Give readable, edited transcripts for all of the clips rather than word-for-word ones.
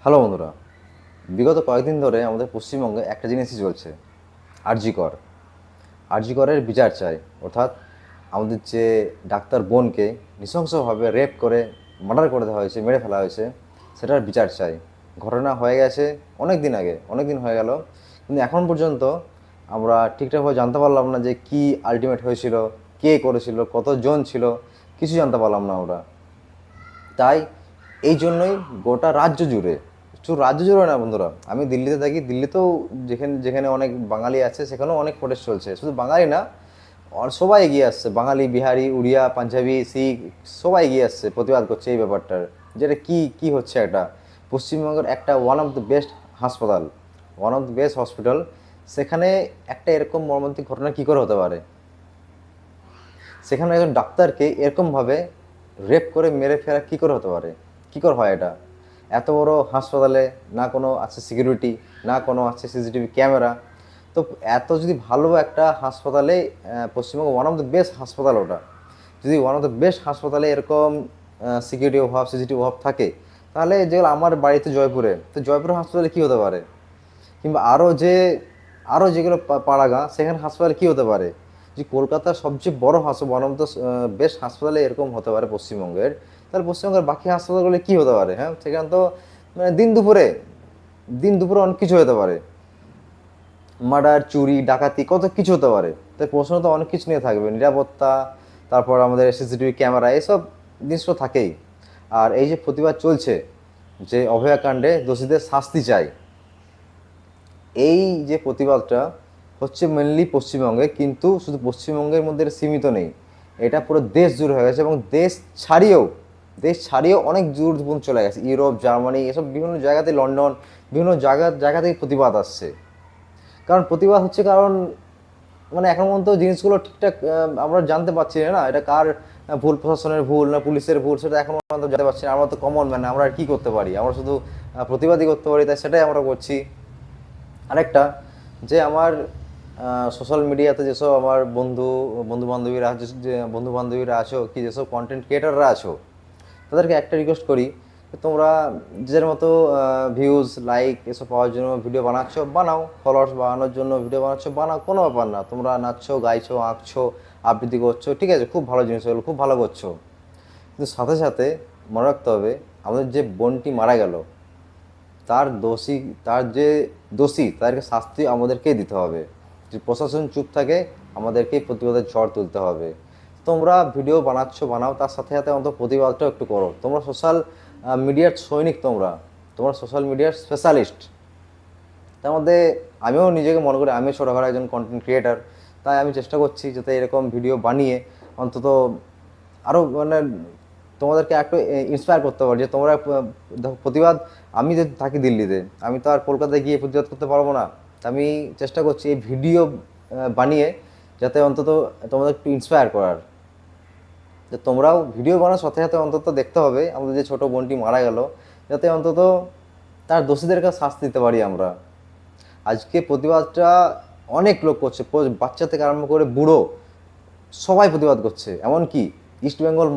Hello বন্ধুরা, বিগত কয়েকদিন ধরে আমাদের পশ্চিমবঙ্গে একটা জিনিসই চলছে, আরজি কর। আরজি করের বিচার চাই, অর্থাৎ আমাদের যে ডাক্তার বোনকে নৃশংসভাবে রেপ করে মার্ডার করে দেওয়া হয়েছে, মেরে ফেলা হয়েছে, সেটার বিচার চাই। ঘটনা হয়ে গেছে অনেক দিন আগে, অনেক দিন হয়ে গেল, কিন্তু এখন পর্যন্ত আমরা ঠিকঠাকভাবে জানতে পারলাম না যে কী আলটিমেট হয়েছিল, কে করেছিল, কতজন ছিল, কিছু জানতে পারলাম না আমরা। তাই এই জন্যই গোটা রাজ্য জুড়ে, শুধু রাজ্য জুড়ে না বন্ধুরা, আমি দিল্লিতে থাকি, দিল্লিতেও যেখানে যেখানে অনেক বাঙালি আছে সেখানেও অনেক প্রোটেস্ট চলছে। শুধু বাঙালি না, আর সবাই এগিয়ে আসছে, বাঙালি, বিহারি, উড়িয়া, পাঞ্জাবি, শিখ, সবাই এগিয়ে আসছে, প্রতিবাদ করছে এই ব্যাপারটার। যেটা কি কি হচ্ছে, একটা পশ্চিমবঙ্গের একটা ওয়ান অফ দ্য বেস্ট হাসপাতাল, one of the best hospital, সেখানে একটা এরকম মর্মান্তিক ঘটনা কী করে হতে পারে? সেখানে একজন ডাক্তারকে এরকমভাবে রেপ করে মেরে ফেলা কী করে হতে পারে? কী করে হয় এটা? এত বড় হাসপাতালে না কোনো আছে সিকিউরিটি, না কোনো আছে সিসিটিভি ক্যামেরা। তো এত যদি ভালো একটা হাসপাতালে, Paschimbanga one of the best হাসপাতাল ওটা, যদি ওয়ান অফ দ্য বেস্ট হাসপাতালে এরকম সিকিউরিটি অভাব, সিসিটিভি অভাব থাকে, তাহলে যেগুলো আমার বাড়িতে জয়পুরে, তো জয়পুর হাসপাতালে কী হতে পারে? কিংবা আরও যেগুলো পাড়া গাঁ, সেখানে হাসপাতালে কী হতে পারে? যে কলকাতার সবচেয়ে বড় হাসপাতাল, ওয়ান অফ দ্য বেস্ট হাসপাতালে এরকম হতে পারে পশ্চিমবঙ্গের, তাহলে পশ্চিমবঙ্গের বাকি হাসপাতালগুলো কী হতে পারে? হ্যাঁ, সেখানে তো মানে দিন দুপুরে অনেক কিছু হতে পারে, মার্ডার, চুরি, ডাকাতি, কত কিছু হতে পারে। তাই প্রশ্ন তো অনেক কিছু নিয়ে থাকবে, নিরাপত্তা, তারপর আমাদের সিসিটিভি ক্যামেরা, এসব জিনিস তো থাকেই। আর এই যে প্রতিবাদ চলছে, যে অভয়াকাণ্ডে দোষীদের শাস্তি চাই, এই যে প্রতিবাদটা হচ্ছে মেনলি পশ্চিমবঙ্গে, কিন্তু শুধু পশ্চিমবঙ্গের মধ্যে এটা সীমিত নেই, এটা পুরো দেশ জুড়ে হয়ে গেছে, এবং দেশ ছাড়িয়েও অনেক দূর পর্যন্ত চলে গেছে, ইউরোপ, জার্মানি, এসব বিভিন্ন জায়গাতে, লন্ডন, বিভিন্ন জায়গা থেকে প্রতিবাদ আসছে। কারণ প্রতিবাদ হচ্ছে, কারণ মানে এখন পর্যন্ত জিনিসগুলো ঠিকঠাক আমরা জানতে পারছি না, এটা কার ভুল, প্রশাসনের ভুল না পুলিশের ভুল, সেটা এখন পর্যন্ত জানতে পারছি না। আমরা তো কমন ম্যান, আমরা আর কী করতে পারি? আমরা শুধু প্রতিবাদই করতে পারি, তাই সেটাই আমরা করছি। আরেকটা, যে আমার সোশ্যাল মিডিয়াতে যেসব আমার বন্ধু বান্ধবীরা, যে বন্ধু বান্ধবীরা আছো, কি যেসব কন্টেন্ট ক্রিয়েটাররা আছো, তাদেরকে একটা রিকোয়েস্ট করি, তোমরা নিজের মতো ভিউজ, লাইক এসব পাওয়ার জন্য ভিডিও বানাও, ফলোয়ার্স বাড়ানোর জন্য ভিডিও বানাও, কোনো ব্যাপার না। তোমরা নাচছো, গাইছো, আঁকছো, আবৃত্তি করছো, ঠিক আছে, খুব ভালো জিনিস, এগুলো খুব ভালো করছো, কিন্তু সাথে সাথে মনে রাখতে হবে, আমাদের যে বোনটি মারা গেল, তার দোষী, তার যে দোষী, তাদেরকে শাস্তি আমাদেরকেই দিতে হবে। যদি প্রশাসন চুপ থাকে, আমাদেরকেই প্রতিবাদের ঝড় তুলতে হবে। তোমরা ভিডিও বানাও, তার সাথে সাথে অন্তত প্রতিবাদটাও একটু করো। তোমরা সোশ্যাল মিডিয়ার সৈনিক, তোমরা সোশ্যাল মিডিয়ার স্পেশালিস্ট। তার মধ্যে আমিও নিজেকে মনে করি আমি ছোটোখাটো একজন কন্টেন্ট ক্রিয়েটার, তাই আমি চেষ্টা করছি যাতে এরকম ভিডিও বানিয়ে অন্তত আরও মানে তোমাদেরকে একটু ইন্সপায়ার করতে পারি, যে তোমরা দেখো প্রতিবাদ, আমি যে থাকি দিল্লিতে, আমি তো আর কলকাতায় গিয়ে প্রতিবাদ করতে পারবো না। আমি চেষ্টা করছি এই ভিডিও বানিয়ে যাতে অন্তত তোমাদের একটু ইন্সপায়ার করার, যে তোমরাও ভিডিও বানার সাথে সাথে অন্তত দেখতে হবে আমাদের যে ছোটো বোনটি মারা গেল, যাতে অন্তত তার দোষীদের কাছে শাস্তি দিতে পারি আমরা। আজকে প্রতিবাদটা অনেক লোক করছে, বাচ্চা থেকে আরম্ভ করে বুড়ো সবাই প্রতিবাদ করছে। এমনকি ইস্টবেঙ্গল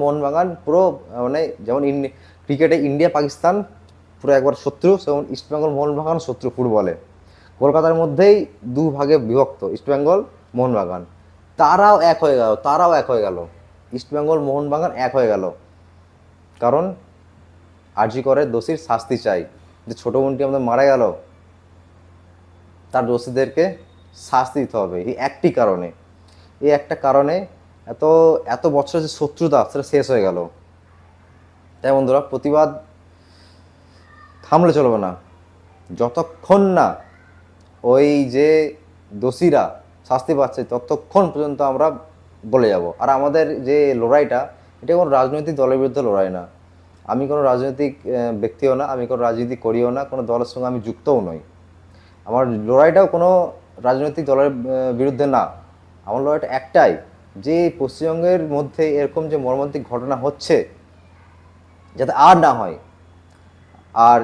মোহনবাগান পুরো মানে যেমন ক্রিকেটে ইন্ডিয়া পাকিস্তান পুরো একবার শত্রু, সেমন ইস্টবেঙ্গল মোহনবাগান শত্রু ফুটবলে। কলকাতার মধ্যেই দুভাগে বিভক্ত ইস্টবেঙ্গল মোহনবাগান, তারাও এক হয়ে গেল, ইস্টবেঙ্গল মোহনবাগান এক হয়ে গেল। কারণ আরজি করে দোষীর শাস্তি চাই, যে ছোটো বোনটি আমাদের মারা গেল, তার দোষীদেরকে শাস্তি দিতে হবে। এই একটা কারণে এত এত বছরের যে শত্রুতা, সেটা শেষ হয়ে গেল। তাই বন্ধুরা, প্রতিবাদ থামলে চলবে না, যতক্ষণ না ওই যে দোষীরা শাস্তি পাচ্ছে, ততক্ষণ পর্যন্ত আমরা বলে যাব। আর আমাদের যে লড়াইটা, এটা কোনো রাজনৈতিক দলের বিরুদ্ধে লড়াই না। আমি কোনো রাজনৈতিক ব্যক্তিও না, আমি কোনো রাজনীতি করিও না, কোনো দলের সঙ্গে আমি যুক্তও নই। আমার লড়াইটাও কোনো রাজনৈতিক দলের বিরুদ্ধে না। আমার লড়াইটা একটাই, যে পশ্চিমবঙ্গের মধ্যে এরকম যে মর্মান্তিক ঘটনা হচ্ছে, যাতে আর না হয়। আর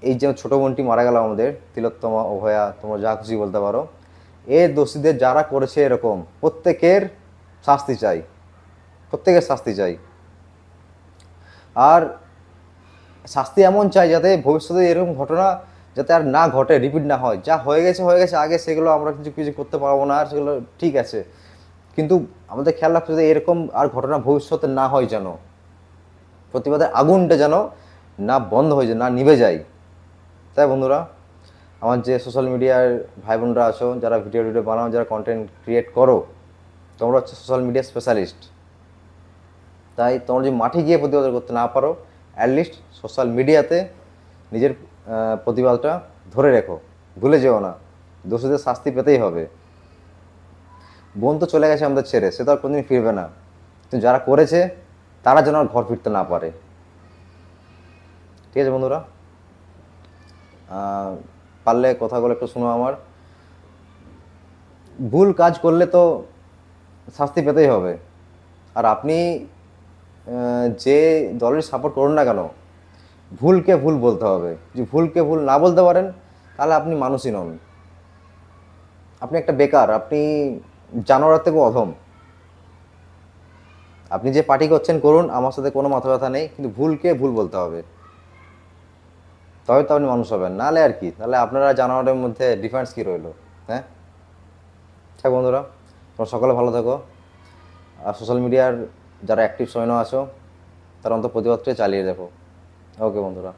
এই যে ছোটো বোনটি মারা গেল আমাদের, তিলোত্তমা, অভয়া, তোমরা যা খুশি বলতে পারো, এর দোষীদের যারা করেছে এরকম, প্রত্যেকের শাস্তি চাই। আর শাস্তি এমন চাই যাতে ভবিষ্যতে এরকম ঘটনা যাতে আর না ঘটে, রিপিট না হয়। যা হয়ে গেছে আগে, সেগুলো আমরা কিছু কিছু করতে পারবো না, আর সেগুলো ঠিক আছে, কিন্তু আমাদের খেয়াল রাখতে হবে এরকম আর ঘটনা ভবিষ্যতে না হয়, যেন প্রতিবাদের আগুনটা যেন না বন্ধ হয়ে যায়, না নিভে যায়। তাই বন্ধুরা, আমার যে সোশ্যাল মিডিয়ার ভাই বোনরা আছো, যারা ভিডিও বানাও, যারা কন্টেন্ট ক্রিয়েট করো, তোমরা হচ্ছে সোশ্যাল মিডিয়া স্পেশালিস্ট। তাই তোমরা যদি মাঠে গিয়ে প্রতিবাদ করতে না পারো, অ্যাটলিস্ট সোশ্যাল মিডিয়াতে নিজের প্রতিবাদটা ধরে রেখো, ভুলে যেও না। দোষীদের শাস্তি পেতেই হবে। বোন তো চলে গেছে আমাদের ছেড়ে, সে তো আর কোনোদিন ফিরবে না, কিন্তু যারা করেছে তারা যেন আর ঘর ফিরতে না পারে। ঠিক আছে বন্ধুরা, পারলে কথাগুলো একটু শোনো আমার। ভুল কাজ করলে তো শাস্তি পেতেই হবে। আর আপনি যে দলের সাপোর্ট করুন না কেন, ভুলকে ভুল বলতে হবে। যদি ভুলকে ভুল না বলতে পারেন, তাহলে আপনি মানুষই নন, আপনি একটা বেকার, আপনি জানোয়ারের থেকেও অধম। আপনি যে পার্টি করছেন করুন, আমার সাথে কোনো মাথা ব্যথা নেই, কিন্তু ভুলকে ভুল বলতে হবে, তবে তো আপনি মানুষ হবেন। নাহলে আর কি, তাহলে আপনারা জানোয়ারের মধ্যে ডিফারেন্স কী রইলো? হ্যাঁ, ঠিক বন্ধুরা, তোমরা সকলে ভালো থাকো। আর সোশ্যাল মিডিয়ার যারা অ্যাক্টিভ সৈন্য আছো, তারা অন্তত প্রতিবাদটা চালিয়ে দেখো। ওকে বন্ধুরা।